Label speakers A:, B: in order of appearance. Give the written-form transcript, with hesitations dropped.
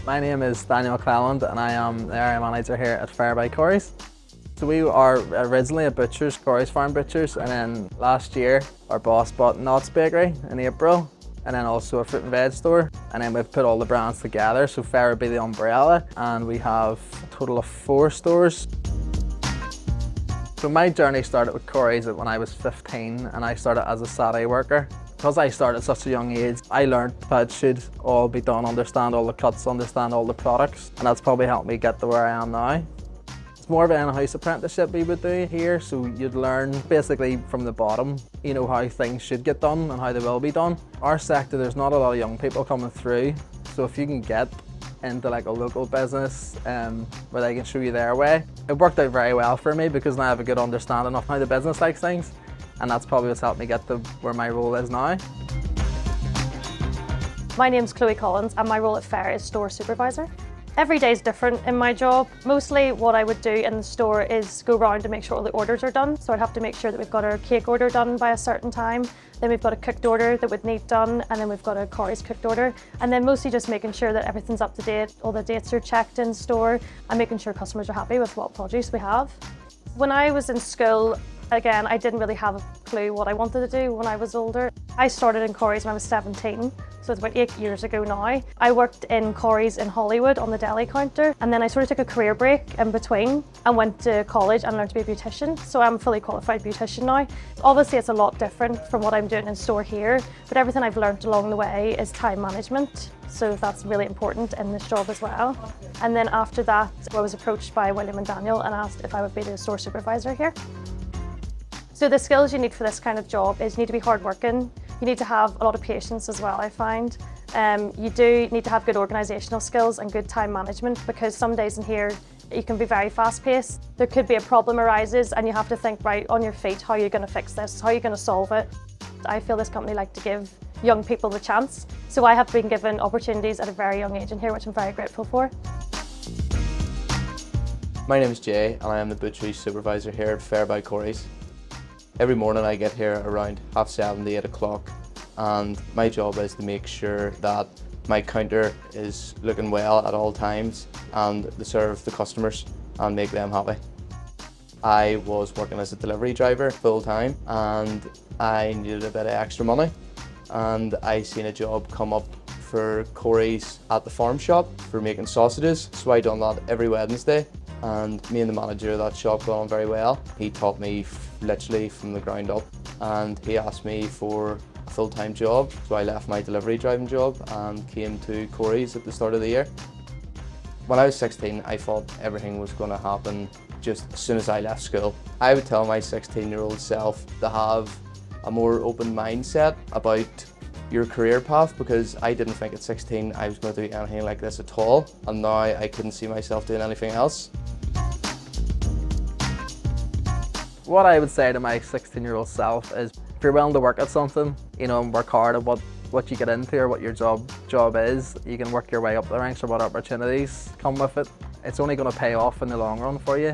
A: My name is Daniel Cleland and I am the area manager here at Fayre by Corries. So we are originally a butcher's, Corries Farm Butchers, and then last year our boss bought Knott's Bakery in April, and then also a fruit and veg store, and then we've put all the brands together, so Fayre would be the umbrella, and we have a total of 4 stores. So my journey started with Corries when I was 15 and I started as a Saturday worker. Because I started at such a young age, I learned that it should all be done, understand all the cuts, understand all the products, and that's probably helped me get to where I am now. It's more of an in-house apprenticeship we would do here, so you'd learn basically from the bottom, you know, how things should get done and how they will be done. Our sector, there's not a lot of young people coming through, so if you can get into like a local business where they can show you their way, it worked out very well for me because now I have a good understanding of how the business likes things. And that's probably what's helped me get to where my role is now.
B: My name's Chloe Collins and my role at Fayre is store supervisor. Every day is different in my job. Mostly what I would do in the store is go around and make sure all the orders are done. So I'd have to make sure that we've got our cake order done by a certain time. Then we've got a cooked order that would need done, and then we've got a Corries cooked order. And then mostly just making sure that everything's up to date, all the dates are checked in store, and making sure customers are happy with what produce we have. When I was in school, again, I didn't really have a clue what I wanted to do when I was older. I started in Corries when I was 17, so it's about 8 years ago now. I worked in Corries in Hollywood on the deli counter, and then I sort of took a career break in between and went to college and learned to be a beautician. So I'm a fully qualified beautician now. Obviously it's a lot different from what I'm doing in store here, but everything I've learned along the way is time management. So that's really important in this job as well. And then after that, I was approached by William and Daniel and asked if I would be the store supervisor here. So the skills you need for this kind of job is you need to be hardworking. You need to have a lot of patience as well, I find. You do need to have good organisational skills and good time management, because some days in here you can be very fast paced. There could be a problem arises and you have to think right on your feet, how are you going to fix this, how are you going to solve it. I feel this company like to give young people the chance. So I have been given opportunities at a very young age in here, which I'm very grateful for.
C: My name is Jay and I am the butchery supervisor here at Fayre by Corries. Every morning I get here around 7:30 to 8 o'clock, and my job is to make sure that my counter is looking well at all times and to serve the customers and make them happy. I was working as a delivery driver full time and I needed a bit of extra money, and I seen a job come up for Corries at the farm shop for making sausages, so I done that every Wednesday. And me and the manager of that shop got on very well. He taught me literally from the ground up, and he asked me for a full-time job. So I left my delivery driving job and came to Corries at the start of the year. When I was 16, I thought everything was going to happen just as soon as I left school. I would tell my 16-year-old self to have a more open mindset about your career path, because I didn't think at 16 I was going to do anything like this at all, and now I couldn't see myself doing anything else.
A: What I would say to my 16-year-old self is, if you're willing to work at something, you know, and work hard at what you get into or what your job is, you can work your way up the ranks or what opportunities come with it. It's only going to pay off in the long run for you.